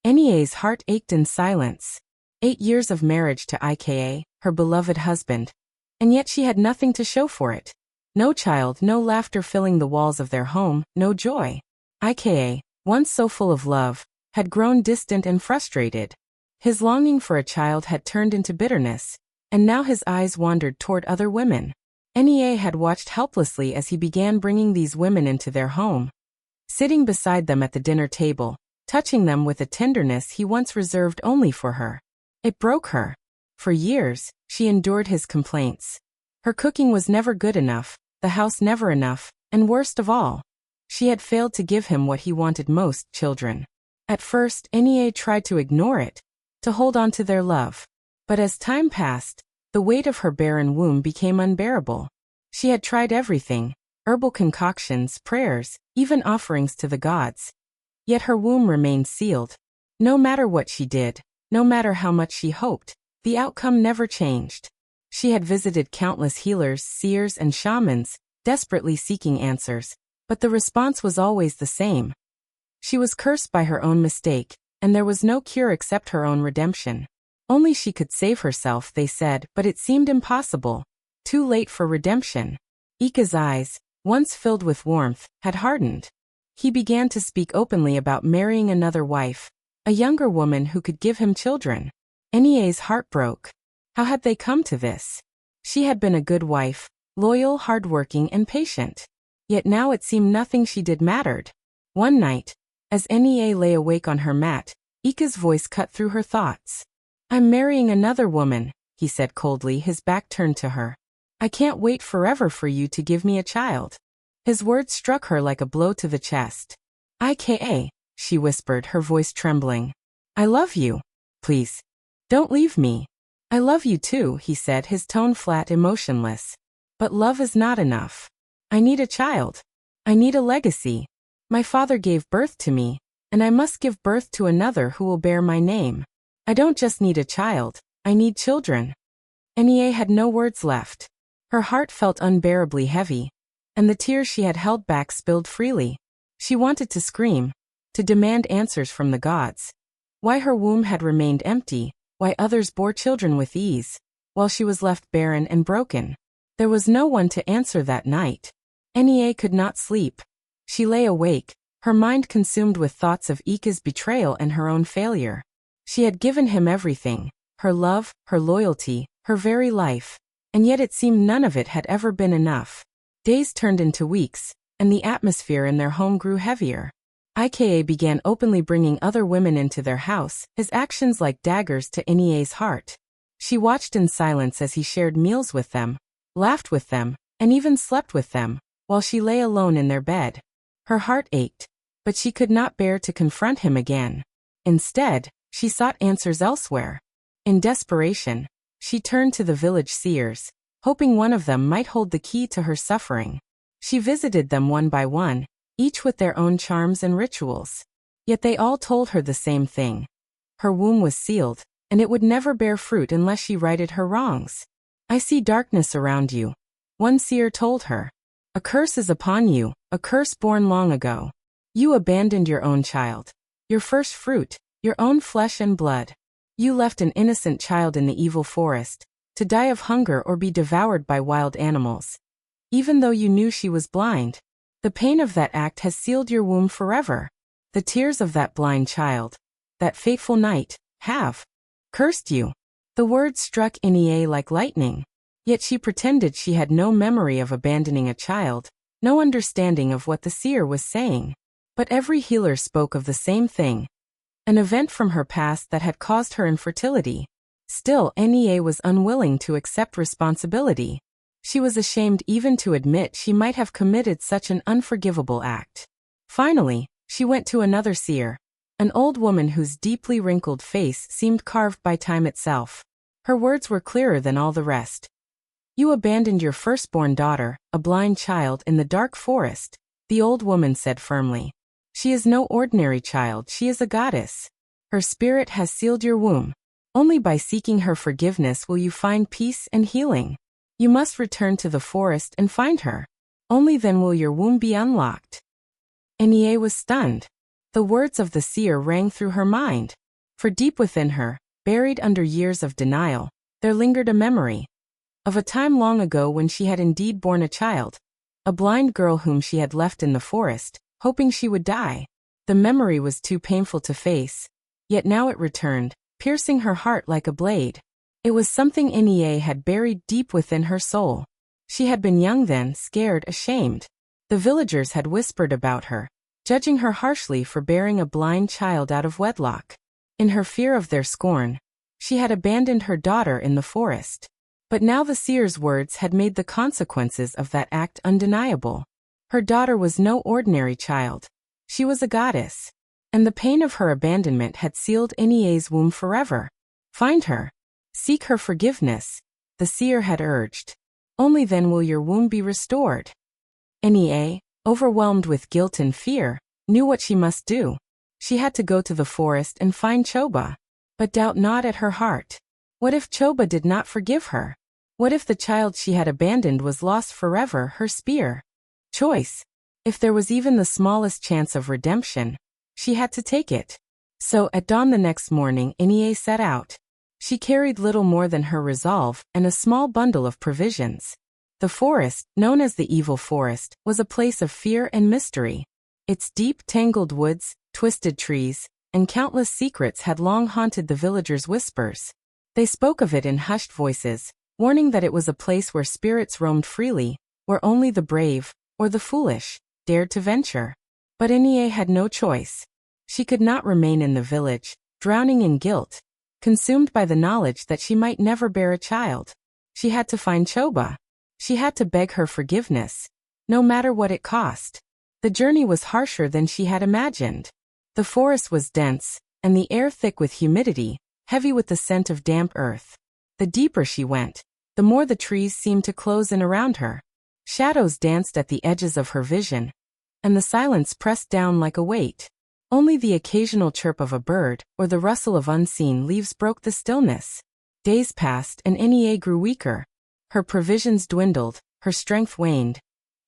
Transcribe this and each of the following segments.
Nnea's heart ached in silence. 8 years of marriage to Ika, her beloved husband. And yet she had nothing to show for it. No child, no laughter filling the walls of their home, no joy. Ika, once so full of love, had grown distant and frustrated. His longing for a child had turned into bitterness, and now his eyes wandered toward other women. Nnea had watched helplessly as he began bringing these women into their home. Sitting beside them at the dinner table, touching them with a tenderness he once reserved only for her. It broke her. For years, she endured his complaints. Her cooking was never good enough, the house never enough, and worst of all, she had failed to give him what he wanted most, children. At first, Nnea tried to ignore it, to hold on to their love. But as time passed, the weight of her barren womb became unbearable. She had tried everything, herbal concoctions, prayers, even offerings to the gods. Yet her womb remained sealed. No matter what she did, no matter how much she hoped, the outcome never changed. She had visited countless healers, seers, and shamans, desperately seeking answers, but the response was always the same. She was cursed by her own mistake, and there was no cure except her own redemption. Only she could save herself, they said, but it seemed impossible. Too late for redemption. Ika's eyes, once filled with warmth, had hardened. He began to speak openly about marrying another wife, a younger woman who could give him children. Nnea's heart broke. How had they come to this? She had been a good wife, loyal, hardworking, and patient. Yet now it seemed nothing she did mattered. One night, as Nnea lay awake on her mat, Ika's voice cut through her thoughts. "I'm marrying another woman," he said coldly, his back turned to her. "I can't wait forever for you to give me a child." His words struck her like a blow to the chest. "Ika," she whispered, her voice trembling. "I love you. Please. Don't leave me." "I love you too," he said, his tone flat, emotionless. "But love is not enough. I need a child. I need a legacy. My father gave birth to me, and I must give birth to another who will bear my name. I don't just need a child, I need children." Nnea had no words left. Her heart felt unbearably heavy, and the tears she had held back spilled freely. She wanted to scream, to demand answers from the gods. Why her womb had remained empty, why others bore children with ease, while she was left barren and broken. There was no one to answer that night. Nnea could not sleep. She lay awake, her mind consumed with thoughts of Ika's betrayal and her own failure. She had given him everything, her love, her loyalty, her very life, and yet it seemed none of it had ever been enough. Days turned into weeks, and the atmosphere in their home grew heavier. Ika began openly bringing other women into their house, his actions like daggers to Nnea's heart. She watched in silence as he shared meals with them, laughed with them, and even slept with them, while she lay alone in their bed. Her heart ached, but she could not bear to confront him again. Instead, she sought answers elsewhere. In desperation, she turned to the village seers, hoping one of them might hold the key to her suffering. She visited them one by one, each with their own charms and rituals. Yet they all told her the same thing. Her womb was sealed, and it would never bear fruit unless she righted her wrongs. "I see darkness around you," one seer told her. "A curse is upon you, a curse born long ago. You abandoned your own child, your first fruit, your own flesh and blood. You left an innocent child in the evil forest, to die of hunger or be devoured by wild animals. Even though you knew she was blind, the pain of that act has sealed your womb forever. The tears of that blind child, that fateful night, have cursed you." The words struck Nnea like lightning. Yet she pretended she had no memory of abandoning a child, no understanding of what the seer was saying. But every healer spoke of the same thing, an event from her past that had caused her infertility. Still, Nnea was unwilling to accept responsibility. She was ashamed even to admit she might have committed such an unforgivable act. Finally, she went to another seer, an old woman whose deeply wrinkled face seemed carved by time itself. Her words were clearer than all the rest. "You abandoned your firstborn daughter, a blind child, in the dark forest," the old woman said firmly. "She is no ordinary child, she is a goddess. Her spirit has sealed your womb. Only by seeking her forgiveness will you find peace and healing. You must return to the forest and find her. Only then will your womb be unlocked." Nnea was stunned. The words of the seer rang through her mind. For deep within her, buried under years of denial, there lingered a memory of a time long ago when she had indeed borne a child, a blind girl whom she had left in the forest, hoping she would die. The memory was too painful to face, yet now it returned, piercing her heart like a blade. It was something Nneka had buried deep within her soul. She had been young then, scared, ashamed. The villagers had whispered about her, judging her harshly for bearing a blind child out of wedlock. In her fear of their scorn, she had abandoned her daughter in the forest. But now the seer's words had made the consequences of that act undeniable. Her daughter was no ordinary child. She was a goddess. And the pain of her abandonment had sealed Nneka's womb forever. Find her. Seek her forgiveness, the seer had urged. Only then will your womb be restored. Nneka, overwhelmed with guilt and fear, knew what she must do. She had to go to the forest and find Choba. But doubt not at her heart. What if Choba did not forgive her? What if the child she had abandoned was lost forever, her spear? Choice. If there was even the smallest chance of redemption, she had to take it. So, at dawn the next morning, Nneka set out. She carried little more than her resolve and a small bundle of provisions. The forest, known as the Evil Forest, was a place of fear and mystery. Its deep, tangled woods, twisted trees, and countless secrets had long haunted the villagers' whispers. They spoke of it in hushed voices, warning that it was a place where spirits roamed freely, where only the brave, or the foolish, dared to venture. But Nneka had no choice. She could not remain in the village, drowning in guilt, consumed by the knowledge that she might never bear a child. She had to find Choba. She had to beg her forgiveness, no matter what it cost. The journey was harsher than she had imagined. The forest was dense, and the air thick with humidity, heavy with the scent of damp earth. The deeper she went, the more the trees seemed to close in around her. Shadows danced at the edges of her vision, and the silence pressed down like a weight. Only the occasional chirp of a bird or the rustle of unseen leaves broke the stillness. Days passed and Nneka grew weaker. Her provisions dwindled, her strength waned.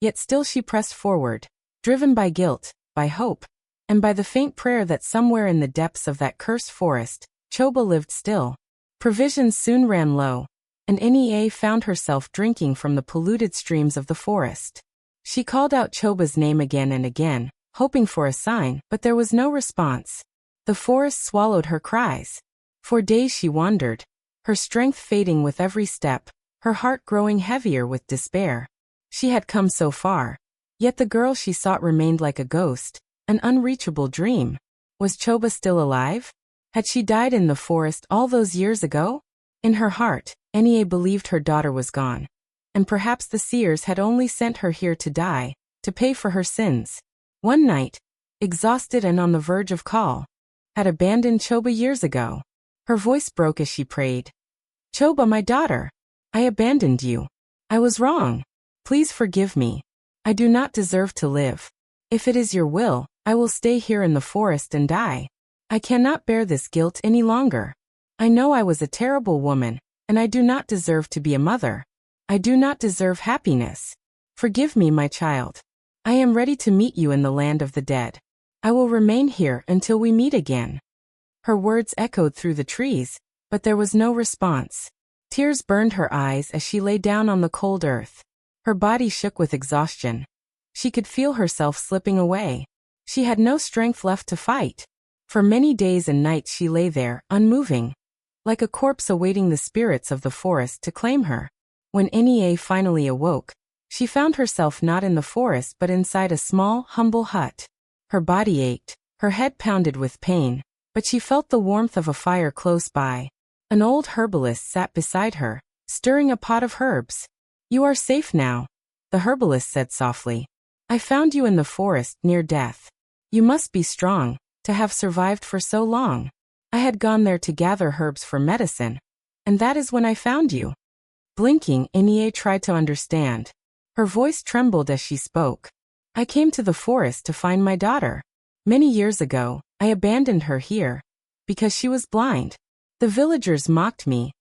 Yet still she pressed forward, driven by guilt, by hope, and by the faint prayer that somewhere in the depths of that cursed forest, Choba lived still. Provisions soon ran low, and Nneka found herself drinking from the polluted streams of the forest. She called out Choba's name again and again, hoping for a sign, but there was no response. The forest swallowed her cries. For days she wandered, her strength fading with every step, her heart growing heavier with despair. She had come so far, yet the girl she sought remained like a ghost, an unreachable dream. Was Choba still alive? Had she died in the forest all those years ago? In her heart, Nneka believed her daughter was gone. And perhaps the seers had only sent her here to die, to pay for her sins. One night, exhausted and on the verge of call, had abandoned Choba years ago. Her voice broke as she prayed. Choba, my daughter, I abandoned you. I was wrong. Please forgive me. I do not deserve to live. If it is your will, I will stay here in the forest and die. I cannot bear this guilt any longer. I know I was a terrible woman, and I do not deserve to be a mother. I do not deserve happiness. Forgive me, my child. I am ready to meet you in the land of the dead. I will remain here until we meet again. Her words echoed through the trees, but there was no response. Tears burned her eyes as she lay down on the cold earth. Her body shook with exhaustion. She could feel herself slipping away. She had no strength left to fight. For many days and nights she lay there, unmoving, like a corpse awaiting the spirits of the forest to claim her. When Nneka finally awoke, she found herself not in the forest but inside a small, humble hut. Her body ached, her head pounded with pain, but she felt the warmth of a fire close by. An old herbalist sat beside her, stirring a pot of herbs. You are safe now, the herbalist said softly. I found you in the forest near death. You must be strong, to have survived for so long. I had gone there to gather herbs for medicine, and that is when I found you. Blinking, Nneka tried to understand. Her voice trembled as she spoke. I came to the forest to find my daughter. Many years ago, I abandoned her here, because she was blind. The villagers mocked me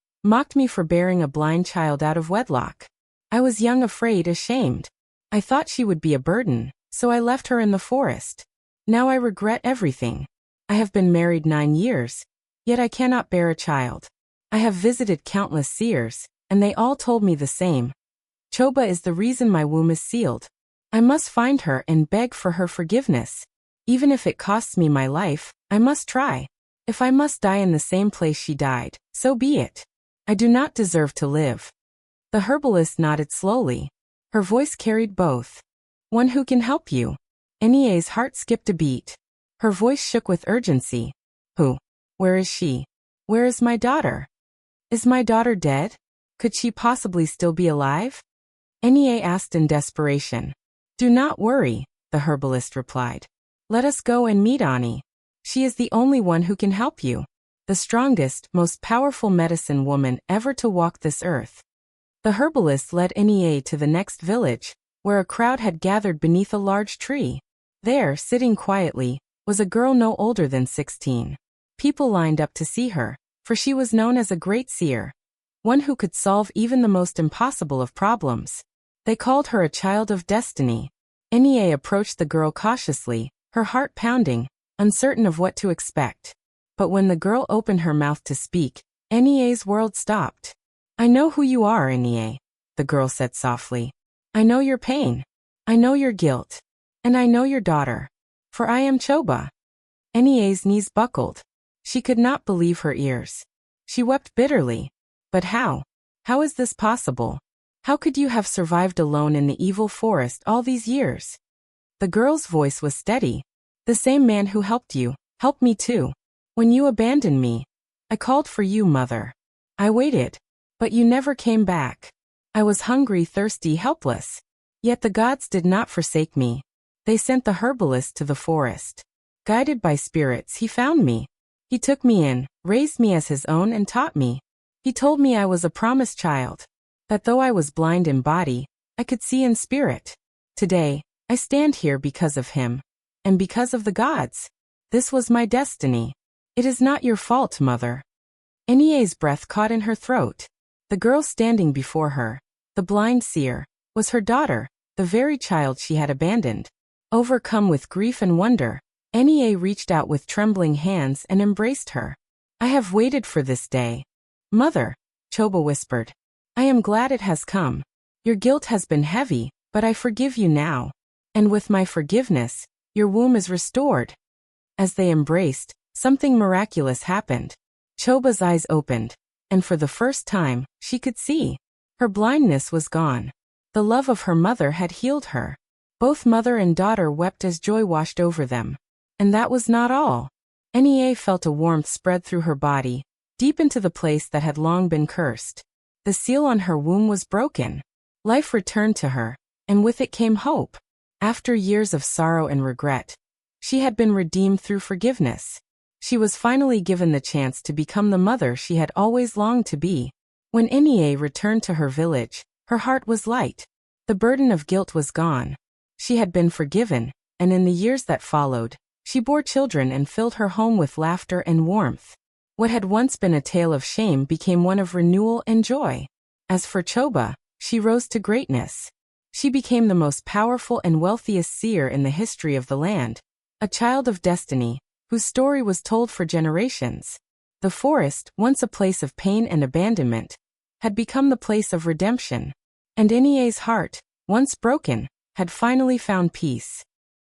for bearing a blind child out of wedlock. I was young, afraid, ashamed. I thought she would be a burden, so I left her in the forest. Now I regret everything. I have been married 9 years, yet I cannot bear a child. I have visited countless seers, and they all told me the same. Choba is the reason my womb is sealed. I must find her and beg for her forgiveness. Even if it costs me my life, I must try. If I must die in the same place she died, so be it. I do not deserve to live. The herbalist nodded slowly. Her voice carried both. One who can help you. Nnea's heart skipped a beat. Her voice shook with urgency. Who? Where is she? Where is my daughter? Is my daughter dead? Could she possibly still be alive? Nnea asked in desperation. Do not worry, the herbalist replied. Let us go and meet Ani. She is the only one who can help you. The strongest, most powerful medicine woman ever to walk this earth. The herbalist led Nnea to the next village, where a crowd had gathered beneath a large tree. There, sitting quietly, was a girl no older than 16. People lined up to see her, for she was known as a great seer. One who could solve even the most impossible of problems. They called her a child of destiny. Nnea approached the girl cautiously, her heart pounding, uncertain of what to expect. But when the girl opened her mouth to speak, Nnea's world stopped. I know who you are, Nnea, the girl said softly. I know your pain. I know your guilt. And I know your daughter. For I am Choba. Nnea's knees buckled. She could not believe her ears. She wept bitterly. But how? How is this possible? How could you have survived alone in the evil forest all these years? The girl's voice was steady. The same man who helped you, helped me too. When you abandoned me, I called for you, mother. I waited, but you never came back. I was hungry, thirsty, helpless. Yet the gods did not forsake me. They sent the herbalist to the forest. Guided by spirits, he found me. He took me in, raised me as his own and taught me. He told me I was a promised child. That though I was blind in body, I could see in spirit. Today, I stand here because of him. And because of the gods. This was my destiny. It is not your fault, mother. Nnea's breath caught in her throat. The girl standing before her, the blind seer, was her daughter, the very child she had abandoned. Overcome with grief and wonder, Nnea reached out with trembling hands and embraced her. I have waited for this day. Mother, Choba whispered. I am glad it has come. Your guilt has been heavy, but I forgive you now. And with my forgiveness, your womb is restored. As they embraced, something miraculous happened. Choba's eyes opened, and for the first time, she could see. Her blindness was gone. The love of her mother had healed her. Both mother and daughter wept as joy washed over them. And that was not all. Nnea felt a warmth spread through her body, deep into the place that had long been cursed. The seal on her womb was broken. Life returned to her, and with it came hope. After years of sorrow and regret, she had been redeemed through forgiveness. She was finally given the chance to become the mother she had always longed to be. When Nnea returned to her village, her heart was light. The burden of guilt was gone. She had been forgiven, and in the years that followed, she bore children and filled her home with laughter and warmth. What had once been a tale of shame became one of renewal and joy. As for Choba, she rose to greatness. She became the most powerful and wealthiest seer in the history of the land, a child of destiny, whose story was told for generations. The forest, once a place of pain and abandonment, had become the place of redemption. And Nnea's heart, once broken, had finally found peace.